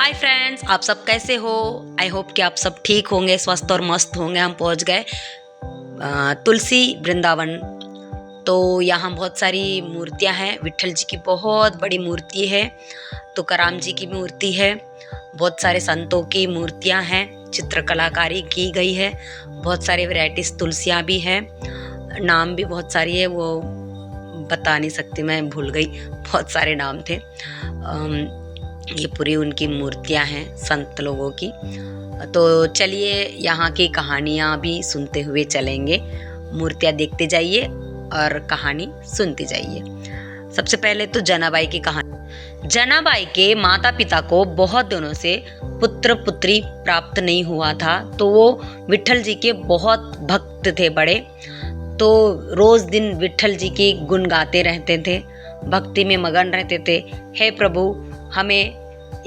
Hi friends, आप सब कैसे हो। आई होप कि आप सब ठीक होंगे, स्वस्थ और मस्त होंगे। हम पहुंच गए तुलसी वृंदावन। तो यहाँ बहुत सारी मूर्तियाँ हैं। विट्ठल जी की बहुत बड़ी मूर्ति है, तुकाराम जी की मूर्ति है, बहुत सारे संतों की मूर्तियाँ हैं, चित्रकलाकारी की गई है, बहुत सारे वैरायटीज तुलसियाँ भी हैं, नाम भी बहुत सारी है, वो बता नहीं सकती, मैं भूल गई, बहुत सारे नाम थे। ये पूरी उनकी मूर्तियां हैं संत लोगों की। तो चलिए यहाँ की कहानियाँ भी सुनते हुए चलेंगे। मूर्तियाँ देखते जाइए और कहानी सुनते जाइए। सबसे पहले तो जनाबाई की कहानी। जनाबाई के माता पिता को बहुत दिनों से पुत्र पुत्री प्राप्त नहीं हुआ था, तो वो विट्ठल जी के बहुत भक्त थे बड़े। तो रोज दिन विट्ठल जी के गुण गाते रहते थे, भक्ति में मगन रहते थे। हे प्रभु, हमें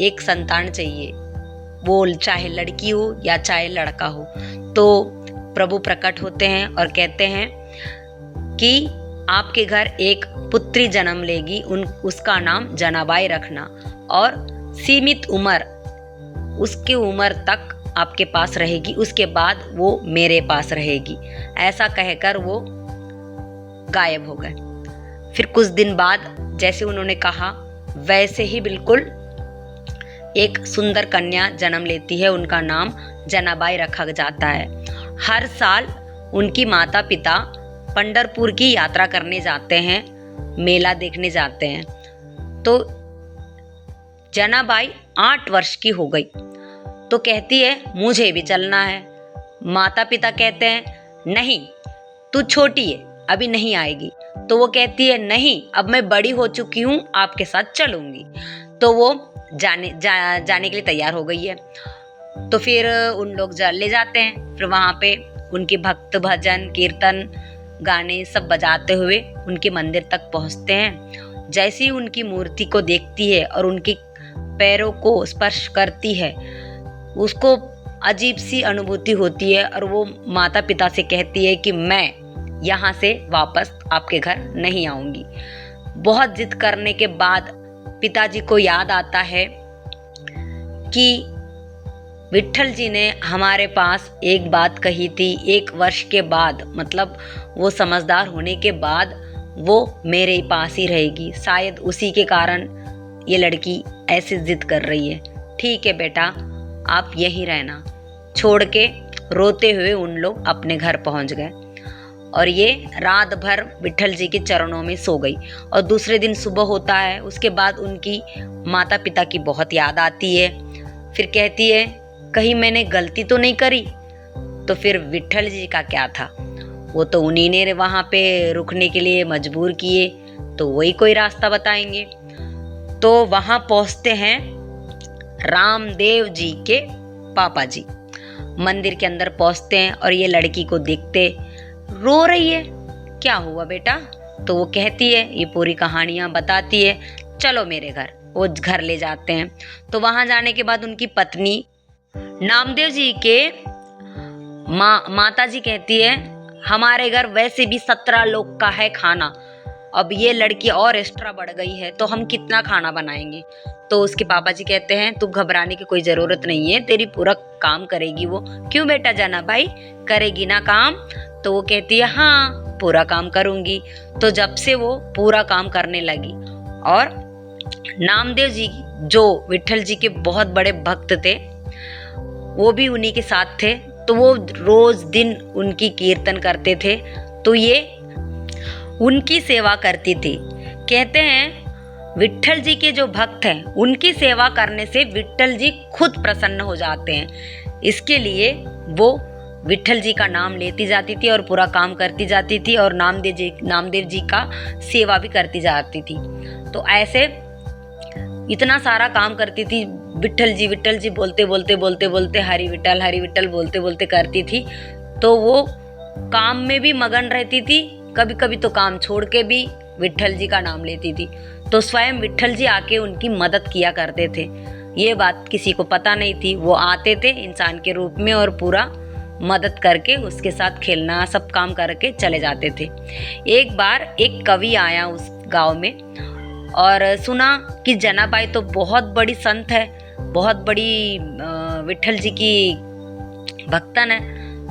एक संतान चाहिए, वो चाहे लड़की हो या चाहे लड़का हो। तो प्रभु प्रकट होते हैं और कहते हैं कि आपके घर एक पुत्री जन्म लेगी, उसका नाम जनाबाई रखना, और सीमित उम्र, उसकी उम्र तक आपके पास रहेगी, उसके बाद वो मेरे पास रहेगी। ऐसा कहकर वो गायब हो गए। फिर कुछ दिन बाद जैसे उन्होंने कहा वैसे ही बिल्कुल एक सुंदर कन्या जन्म लेती है, उनका नाम जनाबाई रखा जाता है। हर साल उनकी माता पिता पंढरपुर की यात्रा करने जाते हैं, मेला देखने जाते हैं। तो जनाबाई 8 वर्ष की हो गई, तो कहती है मुझे भी चलना है। माता पिता कहते हैं नहीं, तू छोटी है, अभी नहीं आएगी। तो वो कहती है नहीं, अब मैं बड़ी हो चुकी हूँ, आपके साथ चलूंगी। तो वो जाने के लिए तैयार हो गई है। तो फिर उन लोग ले जाते हैं। फिर वहाँ पे उनके भक्त भजन कीर्तन गाने सब बजाते हुए उनके मंदिर तक पहुँचते हैं। जैसे ही उनकी मूर्ति को देखती है और उनके पैरों को स्पर्श करती है, उसको अजीब सी अनुभूति होती है और वो माता पिता से कहती है कि मैं यहाँ से वापस आपके घर नहीं आऊँगी। बहुत जिद करने के बाद पिताजी को याद आता है कि विट्ठल जी ने हमारे पास एक बात कही थी। 1 वर्ष के बाद, मतलब वो समझदार होने के बाद वो मेरे पास ही रहेगी। शायद उसी के कारण ये लड़की ऐसी जिद कर रही है। ठीक है बेटा, आप यहीं रहना। छोड़ के रोते हुए उन लोग अपने घर पहुंच गए और ये रात भर विट्ठल जी के चरणों में सो गई। और दूसरे दिन सुबह होता है, उसके बाद उनकी माता पिता की बहुत याद आती है। फिर कहती है कहीं मैंने गलती तो नहीं करी। तो फिर विट्ठल जी का क्या था, वो तो उन्हीं ने वहाँ पे रुकने के लिए मजबूर किए, तो वही कोई रास्ता बताएंगे। तो वहाँ पहुँचते हैं रामदेव जी के पापा जी। मंदिर के अंदर पहुँचते हैं और ये लड़की को देखते रो रही है। क्या हुआ बेटा? तो वो कहती है, ये पूरी कहानियाँ बताती है, चलो मेरे घर। वो घर ले जाते हैं। तो वहां जाने के बाद उनकी पत्नी नामदेव जी के माता जी कहती है हमारे घर वैसे भी 17 लोग का है खाना, अब ये लड़की और एक्स्ट्रा बढ़ गई है, तो हम कितना खाना बनाएंगे। तो उसके पापा जी कहते हैं तू घबराने की कोई जरूरत नहीं है, तेरी पूरा काम करेगी वो। क्यों बेटा जनाबाई, करेगी ना काम? तो वो कहती है हाँ, पूरा काम करूंगी। तो जब से वो पूरा काम करने लगी, और नामदेव जी जो विट्ठल जी के बहुत बड़े भक्त थे, वो भी उन्हीं के साथ थे। तो वो रोज दिन उनकी कीर्तन करते थे, तो ये उनकी सेवा करती थी। कहते हैं विट्ठल जी के जो भक्त हैं, उनकी सेवा करने से विट्ठल जी खुद प्रसन्न हो जाते हैं। इसके लिए वो विट्ठल जी का नाम लेती जाती थी और पूरा काम करती जाती थी, और नामदेव जी का सेवा भी करती जाती थी। तो ऐसे इतना सारा काम करती थी। विट्ठल जी बोलते बोलते हरि विट्ठल बोलते बोलते करती थी। तो वो काम में भी मगन रहती थी, कभी कभी तो काम छोड़ के भी विट्ठल जी का नाम लेती थी। तो स्वयं विट्ठल जी आके उनकी मदद किया करते थे। ये बात किसी को पता नहीं थी। वो आते थे इंसान के रूप में और पूरा मदद करके उसके साथ खेलना सब काम करके चले जाते थे। एक बार एक कवि आया उस गांव में और सुना कि जनाबाई तो बहुत बड़ी संत है, बहुत बड़ी विट्ठल जी की भक्तन है,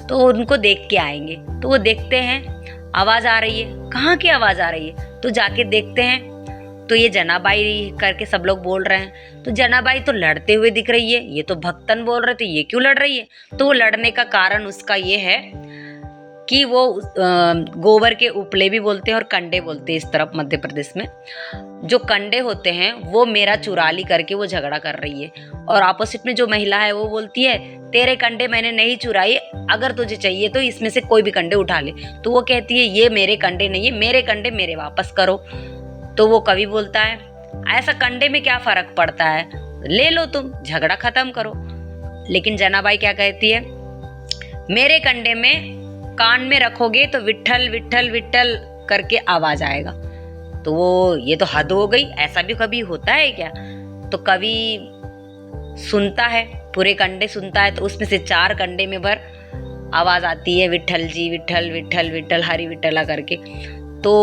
तो उनको देख के आएंगे। तो वो देखते हैं आवाज़ आ रही है, कहाँ की आवाज़ आ रही है, तो जाके देखते हैं तो ये जनाबाई करके सब लोग बोल रहे हैं। तो जनाबाई तो लड़ते हुए दिख रही है, ये तो भक्तन बोल रहे थे, ये क्यों लड़ रही है? तो वो लड़ने का कारण उसका ये है कि वो गोबर के उपले भी बोलते हैं और कंडे बोलते हैं इस तरफ मध्य प्रदेश में। जो कंडे होते हैं वो मेरा चुराली करके वो झगड़ा कर रही है, और अपोजिट में जो महिला है वो बोलती है तेरे कंडे मैंने नहीं चुराए, अगर तुझे चाहिए तो इसमें से कोई भी कंडे उठा ले। तो वो कहती है ये मेरे कंडे नहीं है, मेरे कंडे मेरे वापस करो। तो वो कवि बोलता है ऐसा कंडे में क्या फर्क पड़ता है, ले लो तुम, झगड़ा खत्म करो। लेकिन जनाबाई क्या कहती है, मेरे कंडे में कान में रखोगे तो विट्ठल विट्ठल विट्ठल करके आवाज आएगा। तो वो ये तो हद हो गई, ऐसा भी कभी होता है क्या? तो कवि सुनता है, पूरे कंडे सुनता है, तो उसमें से 4 कंडे में भर आवाज आती है विट्ठल जी विट्ठल विट्ठल विट्ठल हरि विट्ठला करके। तो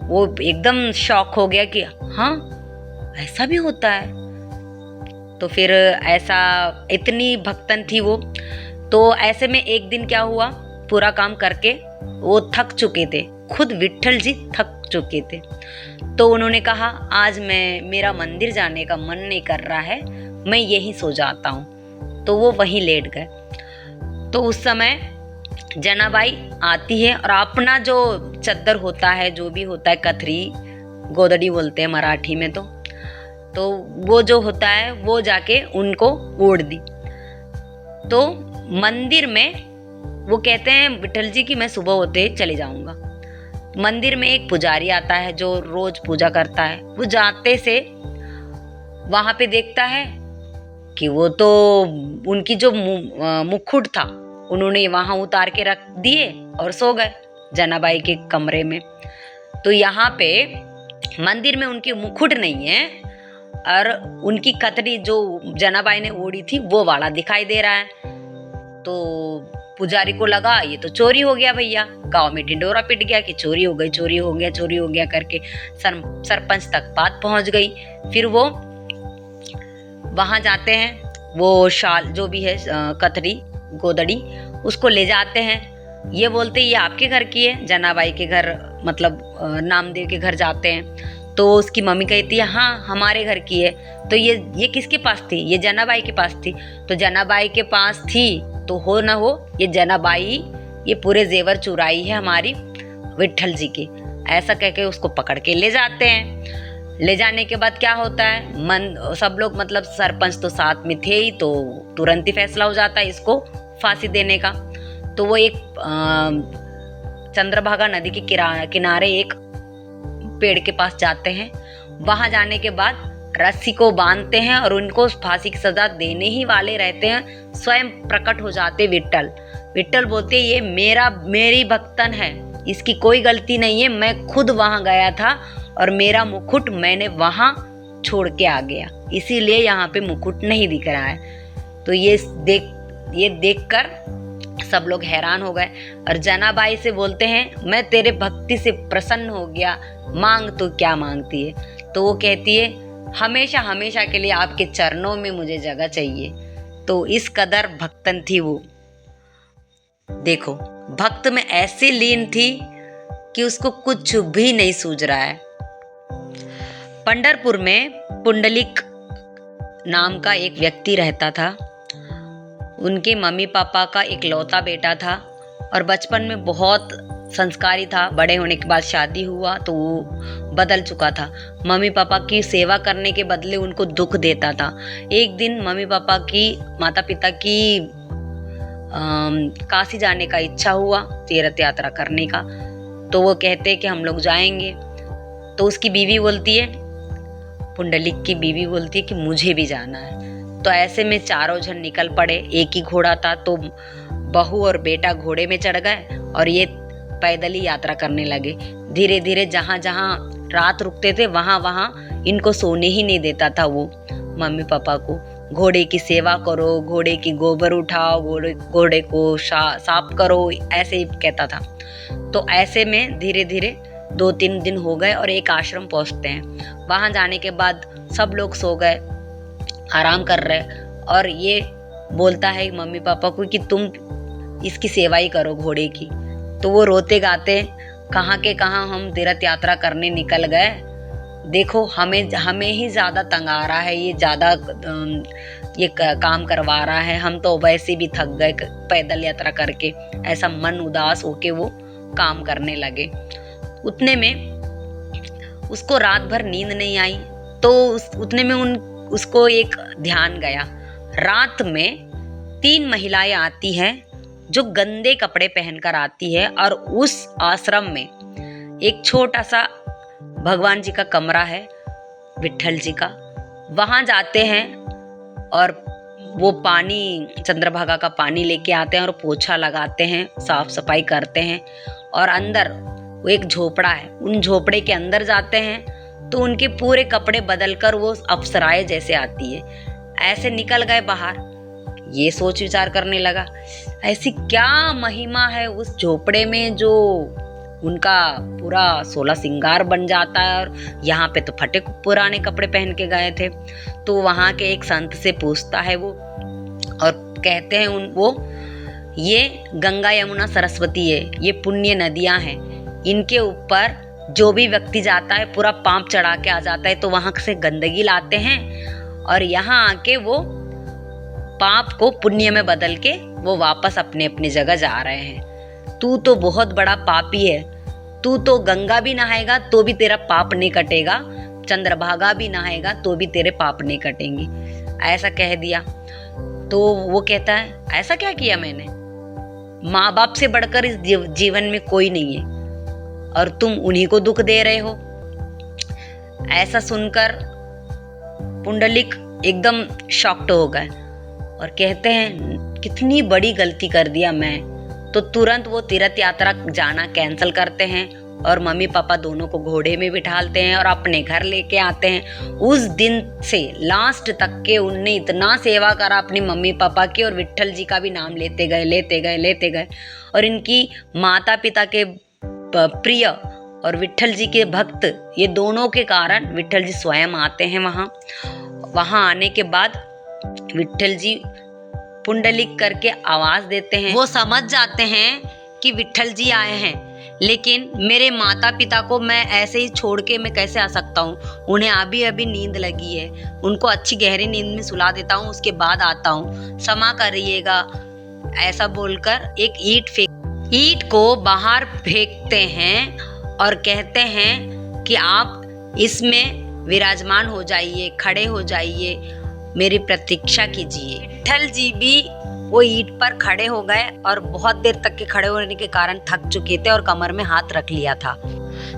वो एकदम शॉक हो गया कि हाँ ऐसा भी होता है। तो फिर ऐसा इतनी भक्तन थी वो। तो ऐसे में एक दिन क्या हुआ, पूरा काम करके वो थक चुके थे, खुद विट्ठल जी थक चुके थे। तो उन्होंने कहा आज मेरा मंदिर जाने का मन नहीं कर रहा है, मैं यहीं सो जाता हूँ। तो वो वहीं लेट गए। तो उस समय जनाबाई आती है और अपना जो चद्दर होता है, जो भी होता है, कथरी गोदड़ी बोलते हैं मराठी में, तो वो जो होता है वो जाके उनको ओढ़ दी। तो मंदिर में वो कहते हैं विट्ठल जी की मैं सुबह होते चले जाऊंगा। मंदिर में एक पुजारी आता है जो रोज पूजा करता है। वो जाते से वहां पे देखता है कि वो तो उनकी जो मुकुट था उन्होंने वहां उतार के रख दिए और सो गए जनाबाई के कमरे में। तो यहाँ पे मंदिर में उनकी मुकुट नहीं है और उनकी कतरी जो जनाबाई ने ओढ़ी थी वो वाला दिखाई दे रहा है। तो पुजारी को लगा ये तो चोरी हो गया भैया, गांव में ढिंडोरा पिट गया कि चोरी हो गई, चोरी हो गया, चोरी हो गया करके सरपंच तक बात पहुंच गई। फिर वो वहां जाते हैं, वो शाल जो भी है कतरी गोदड़ी उसको ले जाते हैं। ये बोलते ये आपके घर की है, जनाबाई के घर मतलब नामदेव के घर जाते हैं। तो उसकी मम्मी कहती है हाँ हमारे घर की है। तो ये किसके पास थी? ये जनाबाई के पास थी। तो जनाबाई के पास थी तो हो ना हो ये जनाबाई ये पूरे जेवर चुराई है हमारी विट्ठल जी की, ऐसा कह के उसको पकड़ के ले जाते हैं। ले जाने के बाद क्या होता है, सब लोग मतलब सरपंच तो साथ में थे ही, तो तुरंत ही फैसला हो जाता है इसको फांसी देने का। तो वो एक चंद्रभागा नदी के किनारे एक पेड़ के पास जाते हैं। वहां जाने के बाद रस्सी को बांधते हैं और उनको फांसी की सजा देने ही वाले रहते हैं। स्वयं प्रकट हो जाते विट्ठल। विट्ठल बोलते ये मेरी भक्तन है, इसकी कोई गलती नहीं है, मैं खुद वहां गया था और मेरा मुकुट मैंने वहां छोड़ के आ गया, इसीलिए यहाँ पे मुकुट नहीं दिख रहा है। तो ये देखकर सब लोग हैरान हो गए और जनाबाई से बोलते हैं मैं तेरे भक्ति से प्रसन्न हो गया, मांग तो क्या मांगती है? तो वो कहती है हमेशा हमेशा के लिए आपके चरणों में मुझे जगह चाहिए। तो इस कदर भक्तन थी वो। देखो भक्त में ऐसी लीन थी कि उसको कुछ भी नहीं सूझ रहा है। पंढरपुर में पुंडलिक नाम का एक व्यक्ति रहता था। उनके मम्मी पापा का इकलौता बेटा था और बचपन में बहुत संस्कारी था। बड़े होने के बाद शादी हुआ तो वो बदल चुका था। मम्मी पापा की सेवा करने के बदले उनको दुख देता था। एक दिन मम्मी पापा की माता पिता की काशी जाने का इच्छा हुआ, तीर्थ यात्रा करने का। तो वो कहते कि हम लोग जाएंगे। तो उसकी बीवी बोलती है, पुंडलिक की बीवी बोलती है कि मुझे भी जाना है। तो ऐसे में चारों जन निकल पड़े। एक ही घोड़ा था तो बहू और बेटा घोड़े में चढ़ गए और ये पैदल ही यात्रा करने लगे। धीरे धीरे जहाँ जहाँ रात रुकते थे वहाँ वहाँ इनको सोने ही नहीं देता था वो मम्मी पापा को। घोड़े की सेवा करो, घोड़े की गोबर उठाओ, घोड़े को साफ करो, ऐसे ही कहता था। तो ऐसे में धीरे धीरे 2-3 दिन हो गए और एक आश्रम पहुंचते हैं। वहां जाने के बाद सब लोग सो गए। आराम कर रहे, और ये बोलता है मम्मी पापा को कि तुम इसकी सेवा ही करो घोड़े की। तो वो रोते गाते कहाँ के कहाँ हम तीर्थ यात्रा करने निकल गए, देखो हमें ही ज़्यादा तंग आ रहा है, ये ज़्यादा ये काम करवा रहा है, हम तो वैसे भी थक गए पैदल यात्रा करके। ऐसा मन उदास होके वो काम करने लगे। उतने में उसको रात भर नींद नहीं आई, तो उतने में उसको एक ध्यान गया। रात में 3 महिलाएं आती हैं जो गंदे कपड़े पहनकर आती है, और उस आश्रम में एक छोटा सा भगवान जी का कमरा है, विट्ठल जी का। वहाँ जाते हैं और वो पानी, चंद्रभागा का पानी लेके आते हैं और पोछा लगाते हैं, साफ सफाई करते हैं। और अंदर वो एक झोपड़ा है, उन झोपड़े के अंदर जाते हैं तो उनके पूरे कपड़े बदलकर वो अप्सराएं जैसे आती है, ऐसे निकल गए बाहर। ये सोच विचार करने लगा, ऐसी क्या महिमा है उस झोपड़े में जो उनका पूरा 16 श्रृंगार बन जाता है, और यहाँ पे तो फटे पुराने कपड़े पहन के गए थे। तो वहाँ के एक संत से पूछता है वो, और कहते हैं वो ये गंगा यमुना सरस्वती है, ये पुण्य नदियाँ हैं, इनके ऊपर जो भी व्यक्ति जाता है पूरा पाप चढ़ा के आ जाता है। तो वहाँ से गंदगी लाते हैं और यहाँ आके वो पाप को पुण्य में बदल के वो वापस अपने अपनी जगह जा रहे हैं। तू तो बहुत बड़ा पापी है, तू तो गंगा भी नहाएगा तो भी तेरा पाप नहीं कटेगा, चंद्रभागा भी नहाएगा तो भी तेरे पाप नहीं कटेंगे, ऐसा कह दिया। तो वो कहता है ऐसा क्या किया मैंने, माँ बाप से बढ़कर इस जीवन में कोई नहीं है और तुम उन्हीं को दुख दे रहे हो। ऐसा सुनकर पुंडलिक एकदम शॉक्ड हो गए और कहते हैं कितनी बड़ी गलती कर दिया मैं। तो तुरंत वो तीर्थ यात्रा जाना कैंसिल करते हैं और मम्मी पापा दोनों को घोड़े में बिठालते हैं और अपने घर लेके आते हैं। उस दिन से लास्ट तक के उनने इतना सेवा करा अपनी मम्मी पापा की, और विट्ठल जी का भी नाम लेते गए। और इनकी माता पिता के प्रिय और विट्ठल जी के भक्त, ये दोनों के कारण विट्ठल जी स्वयं आते हैं वहाँ आने के बाद विट्ठल जी पुंडलिक करके आवाज देते हैं। वो समझ जाते हैं कि विट्ठल जी आए हैं, लेकिन मेरे माता पिता को मैं ऐसे ही छोड़ के मैं कैसे आ सकता हूँ, उन्हें अभी नींद लगी है, उनको अच्छी गहरी नींद में सुला देता हूँ, उसके बाद आता हूँ, क्षमा करिएगा। ऐसा बोलकर एक ईंट को बाहर फेंकते हैं और कहते हैं कि आप इसमें विराजमान हो जाइए, खड़े हो जाइए, मेरी प्रतीक्षा कीजिए। विट्ठल जी भी वो ईंट पर खड़े हो गए और बहुत देर तक के खड़े होने के कारण थक चुके थे और कमर में हाथ रख लिया था।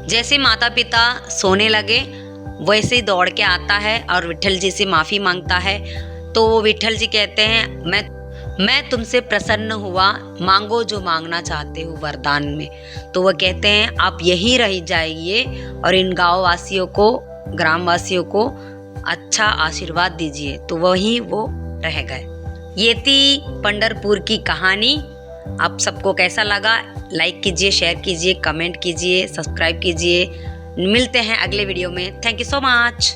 जैसे माता पिता सोने लगे वैसे ही दौड़ के आता है और विट्ठल जी से माफ़ी मांगता है। तो वो विट्ठल जी कहते हैं मैं तुमसे प्रसन्न हुआ, मांगो जो मांगना चाहते हो वरदान में। तो वो कहते हैं आप यहीं रह जाइए और इन गाँव वासियों को, ग्रामवासियों को अच्छा आशीर्वाद दीजिए। तो वहीं वो रह गए। ये थी पंढरपुर की कहानी। आप सबको कैसा लगा, लाइक कीजिए, शेयर कीजिए, कमेंट कीजिए, सब्सक्राइब कीजिए। मिलते हैं अगले वीडियो में। Thank you so much.